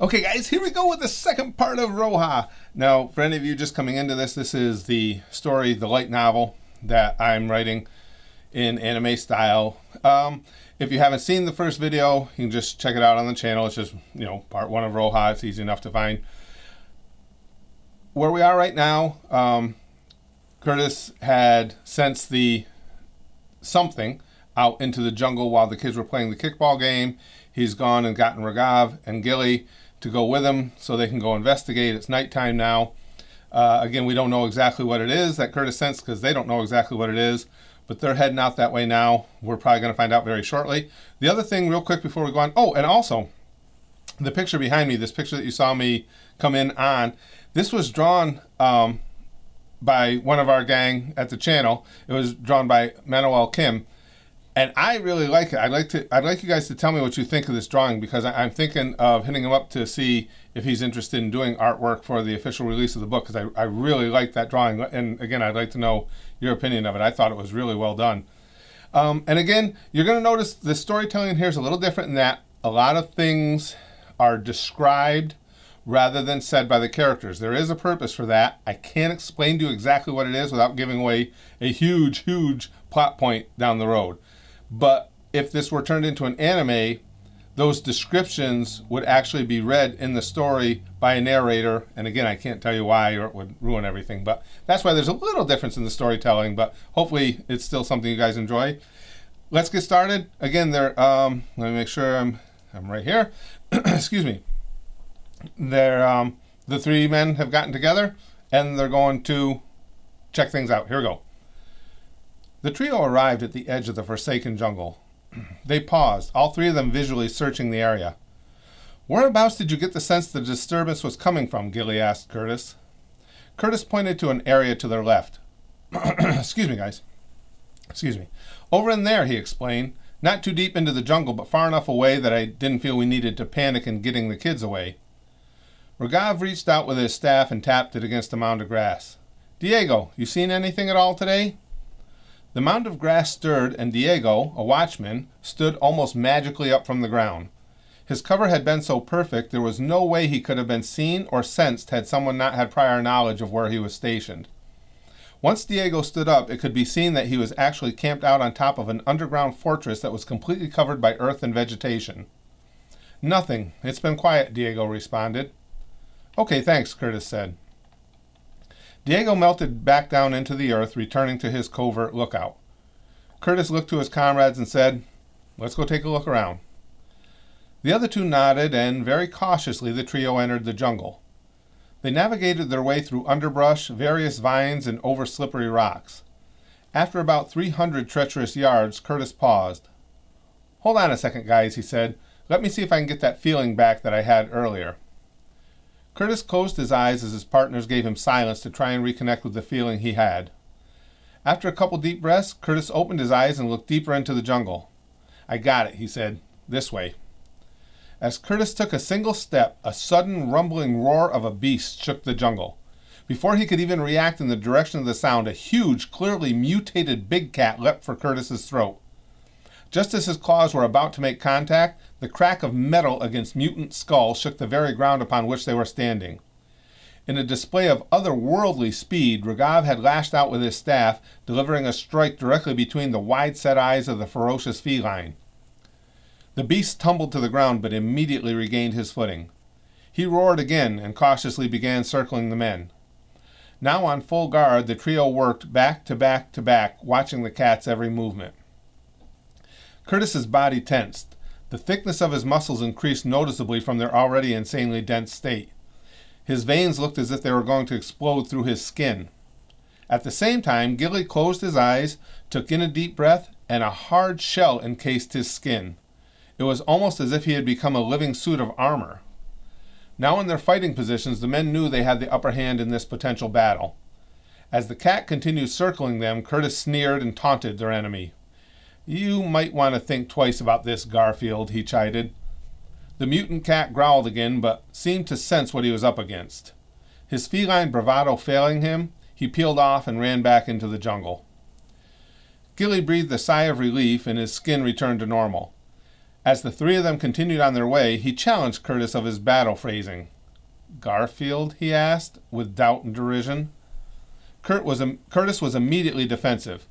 Okay guys, here we go with the second part of Rauha. Now, for any of you just coming into this, this is the story, the light novel that I'm writing in anime style. If you haven't seen the first video, you can just check it out on the channel. It's just, part one of Rauha. It's easy enough to find. Where we are right now, Kurtis had sensed the something out into the jungle while the kids were playing the kickball game. He's gone and gotten Rauha and Gilly to go with him so they can go investigate. It's nighttime now. Again, we don't know exactly what it is that Kurtis sensed because they don't know exactly what it is, but they're heading out that way now. We're probably going to find out very shortly. The other thing real quick before we go on, and also the picture behind me, this picture that you saw me come in on, this was drawn by one of our gang at the channel. It was drawn by Manuel Kim. And I really like it. I'd like you guys to tell me what you think of this drawing, because I'm thinking of hitting him up to see if he's interested in doing artwork for the official release of the book, because I really like that drawing. And again, I'd like to know your opinion of it. I thought it was really well done. And again, you're going to notice the storytelling here is a little different in that a lot of things are described rather than said by the characters. There is a purpose for that. I can't explain to you exactly what it is without giving away a huge, huge plot point down the road. But if this were turned into an anime, those descriptions would actually be read in the story by a narrator. And again, I can't tell you why, or it would ruin everything. But that's why there's a little difference in the storytelling. But hopefully it's still something you guys enjoy. Let's get started. Again, let me make sure I'm right here. Excuse me. The three men have gotten together, and they're going to check things out. Here we go. The trio arrived at the edge of the forsaken jungle. They paused, all three of them visually searching the area. "Whereabouts did you get the sense the disturbance was coming from?" Gilly asked Kurtis. Kurtis pointed to an area to their left. Excuse me, guys. Excuse me. "Over in there," he explained. "Not too deep into the jungle, but far enough away that I didn't feel we needed to panic in getting the kids away." Rauha reached out with his staff and tapped it against a mound of grass. "Diego, you seen anything at all today?" The mound of grass stirred, and Diego, a watchman, stood almost magically up from the ground. His cover had been so perfect there was no way he could have been seen or sensed had someone not had prior knowledge of where he was stationed. Once Diego stood up, it could be seen that he was actually camped out on top of an underground fortress that was completely covered by earth and vegetation. "Nothing. It's been quiet," Diego responded. "Okay, thanks," Kurtis said. Diego melted back down into the earth, returning to his covert lookout. Kurtis looked to his comrades and said, "Let's go take a look around." The other two nodded, and very cautiously the trio entered the jungle. They navigated their way through underbrush, various vines, and over slippery rocks. After about 300 treacherous yards, Kurtis paused. "Hold on a second, guys," he said. "Let me see if I can get that feeling back that I had earlier." Kurtis closed his eyes as his partners gave him silence to try and reconnect with the feeling he had. After a couple deep breaths, Kurtis opened his eyes and looked deeper into the jungle. "I got it," he said. "This way." As Kurtis took a single step, a sudden rumbling roar of a beast shook the jungle. Before he could even react in the direction of the sound, a huge, clearly mutated big cat leapt for Kurtis's throat. Just as his claws were about to make contact, the crack of metal against mutant skull shook the very ground upon which they were standing. In a display of otherworldly speed, Rauha had lashed out with his staff, delivering a strike directly between the wide-set eyes of the ferocious feline. The beast tumbled to the ground, but immediately regained his footing. He roared again and cautiously began circling the men. Now on full guard, the trio worked back to back to back, watching the cat's every movement. Kurtis's body tensed. The thickness of his muscles increased noticeably from their already insanely dense state. His veins looked as if they were going to explode through his skin. At the same time, Gilly closed his eyes, took in a deep breath, and a hard shell encased his skin. It was almost as if he had become a living suit of armor. Now in their fighting positions, the men knew they had the upper hand in this potential battle. As the cat continued circling them, Kurtis sneered and taunted their enemy. "You might want to think twice about this, Garfield," he chided. The mutant cat growled again, but seemed to sense what he was up against. His feline bravado failing him, he peeled off and ran back into the jungle. Gilly breathed a sigh of relief, and his skin returned to normal. As the three of them continued on their way, he challenged Kurtis of his battle phrasing. "Garfield?" he asked, with doubt and derision. Kurtis was immediately defensive.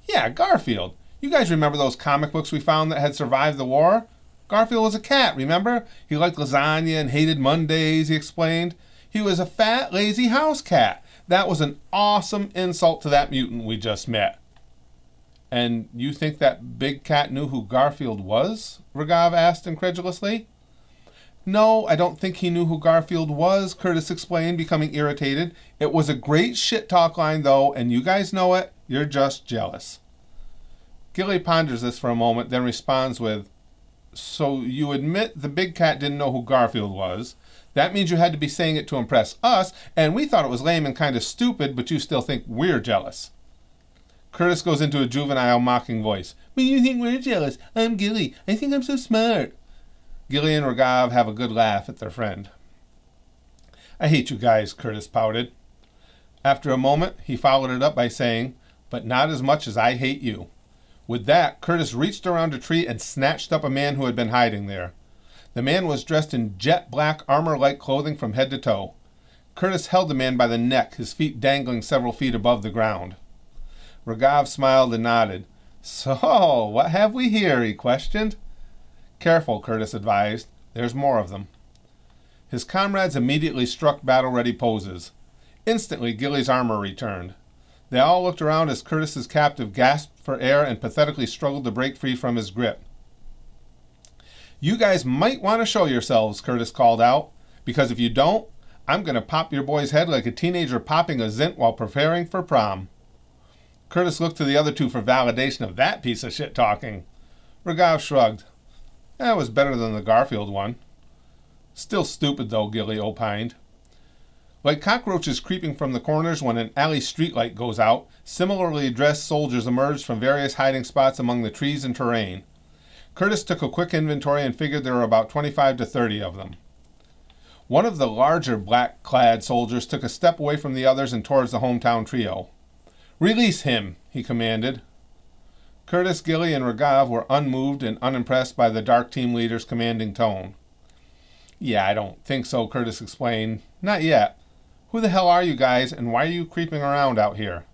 "Yeah, Garfield. You guys remember those comic books we found that had survived the war? Garfield was a cat, remember? He liked lasagna and hated Mondays," he explained. "He was a fat, lazy house cat. That was an awesome insult to that mutant we just met." "And you think that big cat knew who Garfield was?" Rauha asked incredulously. "No, I don't think he knew who Garfield was," Kurtis explained, becoming irritated. "It was a great shit talk line, though, and you guys know it. You're just jealous." Gilly ponders this for a moment, then responds with, "So you admit the big cat didn't know who Garfield was. That means you had to be saying it to impress us, and we thought it was lame and kind of stupid, but you still think we're jealous." Kurtis goes into a juvenile mocking voice. "But you think we're jealous? I'm Gilly. I think I'm so smart." Gilly and Rauha have a good laugh at their friend. "I hate you guys," Kurtis pouted. After a moment, he followed it up by saying, "But not as much as I hate you." With that, Kurtis reached around a tree and snatched up a man who had been hiding there. The man was dressed in jet black armor-like clothing from head to toe. Kurtis held the man by the neck, his feet dangling several feet above the ground. Rauha smiled and nodded. "So, what have we here?" he questioned. "Careful," Kurtis advised. "There's more of them." His comrades immediately struck battle-ready poses. Instantly, Gilly's armor returned. They all looked around as Kurtis's captive gasped for air and pathetically struggled to break free from his grip. "You guys might want to show yourselves," Kurtis called out, "because if you don't, I'm going to pop your boy's head like a teenager popping a Zint while preparing for prom." Kurtis looked to the other two for validation of that piece of shit talking. Rauha shrugged. "That was better than the Garfield one." "Still stupid, though," Gilly opined. Like cockroaches creeping from the corners when an alley streetlight goes out, similarly dressed soldiers emerged from various hiding spots among the trees and terrain. Kurtis took a quick inventory and figured there were about 25 to 30 of them. One of the larger black-clad soldiers took a step away from the others and towards the hometown trio. "Release him," he commanded. Kurtis, Gilly, and Rauha were unmoved and unimpressed by the Dark Team leader's commanding tone. "Yeah, I don't think so," Kurtis explained. "Not yet. Who the hell are you guys, and why are you creeping around out here?"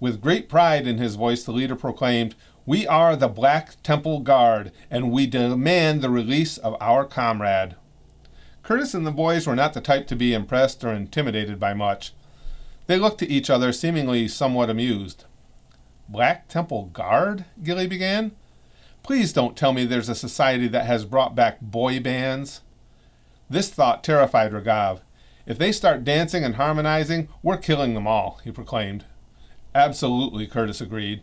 With great pride in his voice, the leader proclaimed, "We are the Black Temple Guard, and we demand the release of our comrade." Kurtis and the boys were not the type to be impressed or intimidated by much. They looked to each other, seemingly somewhat amused. "Black Temple Guard?" Gilly began. "Please don't tell me there's a society that has brought back boy bands." This thought terrified Rauha. "If they start dancing and harmonizing, we're killing them all," he proclaimed. "Absolutely," Kurtis agreed.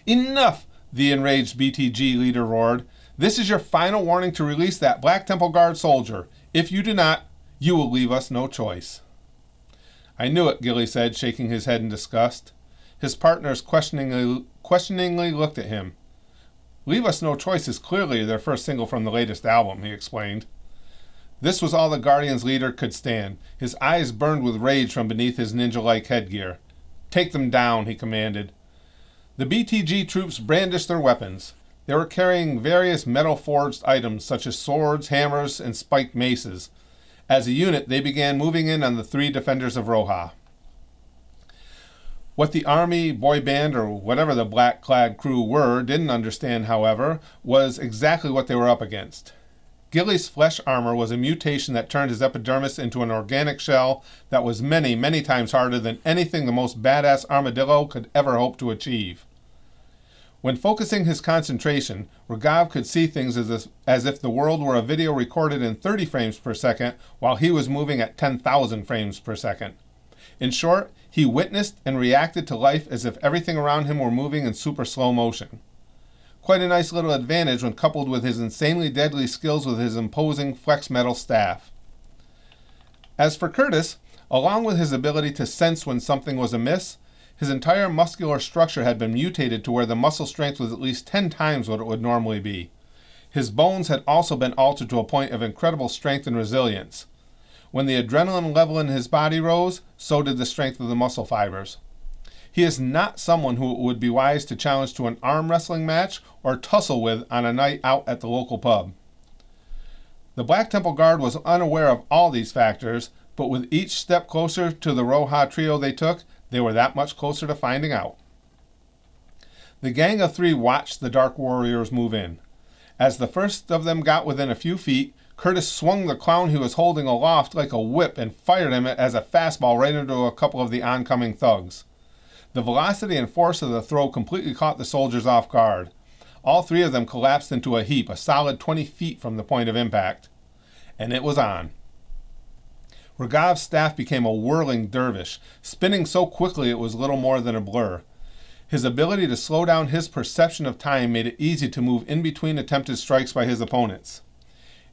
"Enough!" the enraged BTG leader roared. "This is your final warning to release that Black Temple Guard soldier. If you do not, you will leave us no choice." "I knew it," Gilly said, shaking his head in disgust. His partners questioningly looked at him. "Leave Us No Choice" is clearly their first single from the latest album, he explained. This was all the Guardian's leader could stand. His eyes burned with rage from beneath his ninja-like headgear. "Take them down," he commanded. The BTG troops brandished their weapons. They were carrying various metal-forged items such as swords, hammers, and spiked maces. As a unit, they began moving in on the three defenders of Rauha. What the army, boy band, or whatever the black-clad crew were didn't understand, however, was exactly what they were up against. Gilly's flesh armor was a mutation that turned his epidermis into an organic shell that was many, many times harder than anything the most badass armadillo could ever hope to achieve. When focusing his concentration, Rauha could see things as if the world were a video recorded in 30 frames per second while he was moving at 10,000 frames per second. In short, he witnessed and reacted to life as if everything around him were moving in super slow motion. Quite a nice little advantage when coupled with his insanely deadly skills with his imposing flex metal staff. As for Kurtis, along with his ability to sense when something was amiss, his entire muscular structure had been mutated to where the muscle strength was at least 10 times what it would normally be. His bones had also been altered to a point of incredible strength and resilience. When the adrenaline level in his body rose, so did the strength of the muscle fibers. He is not someone who it would be wise to challenge to an arm wrestling match or tussle with on a night out at the local pub. The Black Temple Guard was unaware of all these factors, but with each step closer to the Rauha trio they took, they were that much closer to finding out. The gang of three watched the Dark Warriors move in. As the first of them got within a few feet, Kurtis swung the clown he was holding aloft like a whip and fired him as a fastball right into a couple of the oncoming thugs. The velocity and force of the throw completely caught the soldiers off guard. All three of them collapsed into a heap, a solid 20 feet from the point of impact. And it was on. Ragav's staff became a whirling dervish, spinning so quickly it was little more than a blur. His ability to slow down his perception of time made it easy to move in between attempted strikes by his opponents.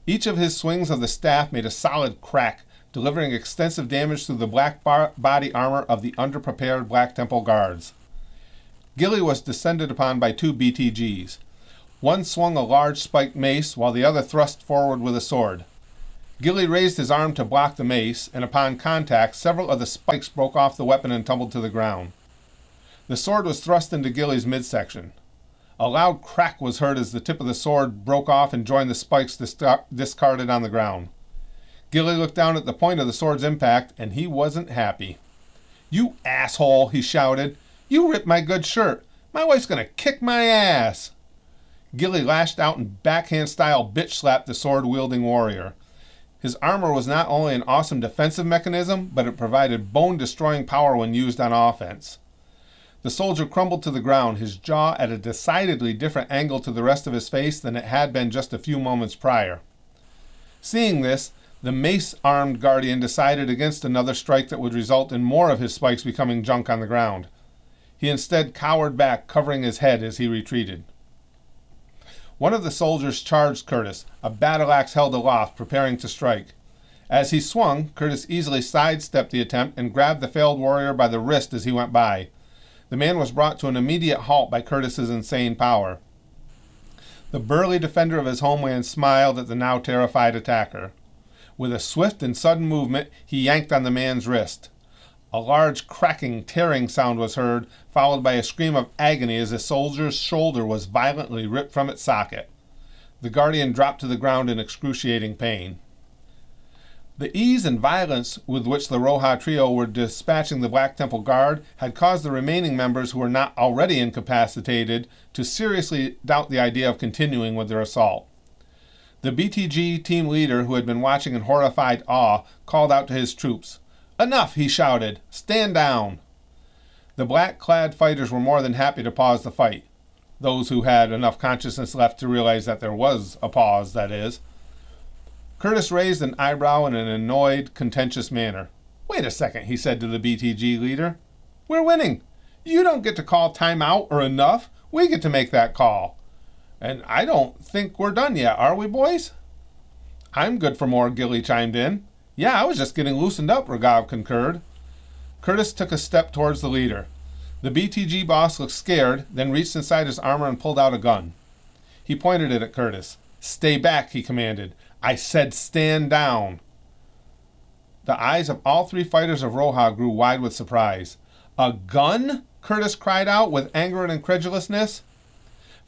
Each of his swings of the staff made a solid crack, delivering extensive damage through the black body armor of the underprepared Black Temple Guards. Gilly was descended upon by two BTGs. One swung a large spiked mace, while the other thrust forward with a sword. Gilly raised his arm to block the mace, and upon contact, several of the spikes broke off the weapon and tumbled to the ground. The sword was thrust into Gilly's midsection. A loud crack was heard as the tip of the sword broke off and joined the spikes discarded on the ground. Gilly looked down at the point of the sword's impact, and he wasn't happy. "You asshole," he shouted. "You ripped my good shirt. My wife's gonna kick my ass." Gilly lashed out and backhand-style bitch-slapped the sword-wielding warrior. His armor was not only an awesome defensive mechanism, but it provided bone-destroying power when used on offense. The soldier crumbled to the ground, his jaw at a decidedly different angle to the rest of his face than it had been just a few moments prior. Seeing this, the mace-armed guardian decided against another strike that would result in more of his spikes becoming junk on the ground. He instead cowered back, covering his head as he retreated. One of the soldiers charged Kurtis, a battle axe held aloft, preparing to strike. As he swung, Kurtis easily sidestepped the attempt and grabbed the failed warrior by the wrist as he went by. The man was brought to an immediate halt by Kurtis's insane power. The burly defender of his homeland smiled at the now terrified attacker. With a swift and sudden movement, he yanked on the man's wrist. A large cracking, tearing sound was heard, followed by a scream of agony as the soldier's shoulder was violently ripped from its socket. The guardian dropped to the ground in excruciating pain. The ease and violence with which the Rauha trio were dispatching the Black Temple Guard had caused the remaining members who were not already incapacitated to seriously doubt the idea of continuing with their assault. The BTG team leader, who had been watching in horrified awe, called out to his troops. "Enough," he shouted. "Stand down." The black-clad fighters were more than happy to pause the fight. Those who had enough consciousness left to realize that there was a pause, that is. Kurtis raised an eyebrow in an annoyed, contentious manner. "Wait a second," he said to the BTG leader. "We're winning. You don't get to call time out or enough. We get to make that call. And I don't think we're done yet, are we, boys?" "I'm good for more," Gilly chimed in. "Yeah, I was just getting loosened up," Ragav concurred. Kurtis took a step towards the leader. The BTG boss looked scared, then reached inside his armor and pulled out a gun. He pointed it at Kurtis. "Stay back," he commanded. "I said stand down." The eyes of all three fighters of Rauha grew wide with surprise. "A gun?" Kurtis cried out with anger and incredulousness.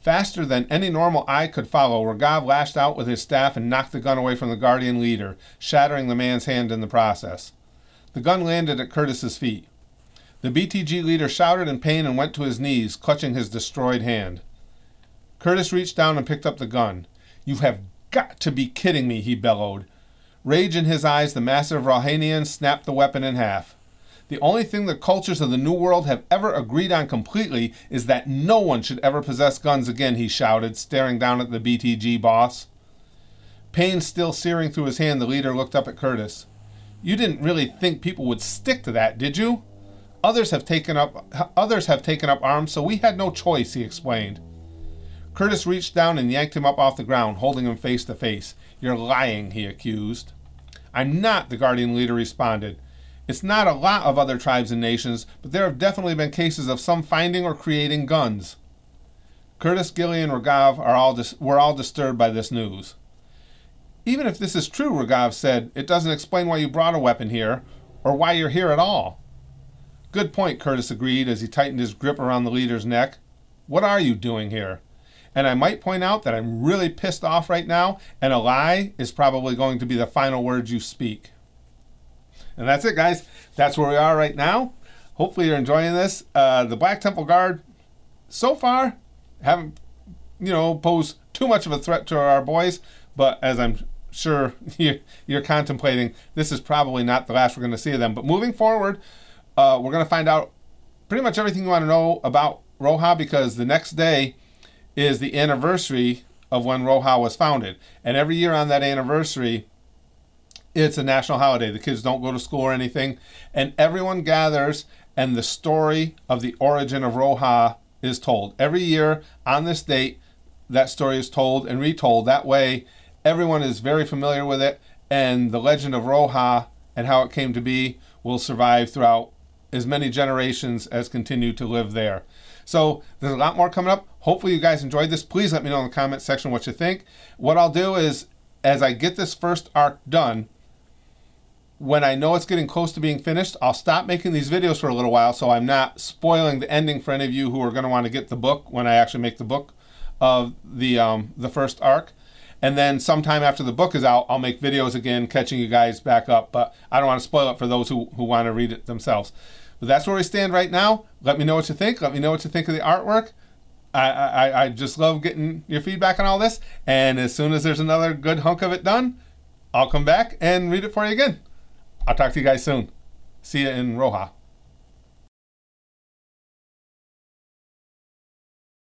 Faster than any normal eye could follow, Ragav lashed out with his staff and knocked the gun away from the guardian leader, shattering the man's hand in the process. The gun landed at Kurtis's feet. The BTG leader shouted in pain and went to his knees, clutching his destroyed hand. Kurtis reached down and picked up the gun. "You have got to be kidding me," he bellowed. Rage in his eyes, the massive Rauhanian snapped the weapon in half. "The only thing the cultures of the New World have ever agreed on completely is that no one should ever possess guns again," he shouted, staring down at the BTG boss. Pain still searing through his hand, the leader looked up at Kurtis. "You didn't really think people would stick to that, did you? Others have taken up arms, so we had no choice," he explained. Kurtis reached down and yanked him up off the ground, holding him face to face. "You're lying," he accused. "I'm not," the guardian leader responded. "It's not a lot of other tribes and nations, but there have definitely been cases of some finding or creating guns." Kurtis, Gilly, and Ragav were all disturbed by this news. "Even if this is true," Ragav said, "it doesn't explain why you brought a weapon here, or why you're here at all." Good point, Kurtis agreed as he tightened his grip around the leader's neck. What are you doing here? And I might point out that I'm really pissed off right now, and a lie is probably going to be the final words you speak. And that's it, guys. That's where we are right now. Hopefully you're enjoying this. The Black Temple Guard, so far, haven't, posed too much of a threat to our boys, but as I'm sure you're contemplating, this is probably not the last we're going to see of them. But moving forward, we're going to find out pretty much everything you want to know about Rauha, because the next day is the anniversary of when Rauha was founded. And every year on that anniversary, it's a national holiday. The kids don't go to school or anything. And everyone gathers, and the story of the origin of Rauha is told. Every year on this date, that story is told and retold. That way, everyone is very familiar with it, and the legend of Rauha and how it came to be will survive throughout as many generations as continue to live there. So there's a lot more coming up. Hopefully you guys enjoyed this. Please let me know in the comment section what you think. What I'll do is, as I get this first arc done, when I know it's getting close to being finished, I'll stop making these videos for a little while so I'm not spoiling the ending for any of you who are going to want to get the book when I actually make the book of the first arc. And then sometime after the book is out, I'll make videos again, catching you guys back up. But I don't want to spoil it for those who want to read it themselves. But that's where we stand right now. Let me know what you think. Let me know what you think of the artwork. I just love getting your feedback on all this. And as soon as there's another good hunk of it done, I'll come back and read it for you again. I'll talk to you guys soon. See you in Rauha.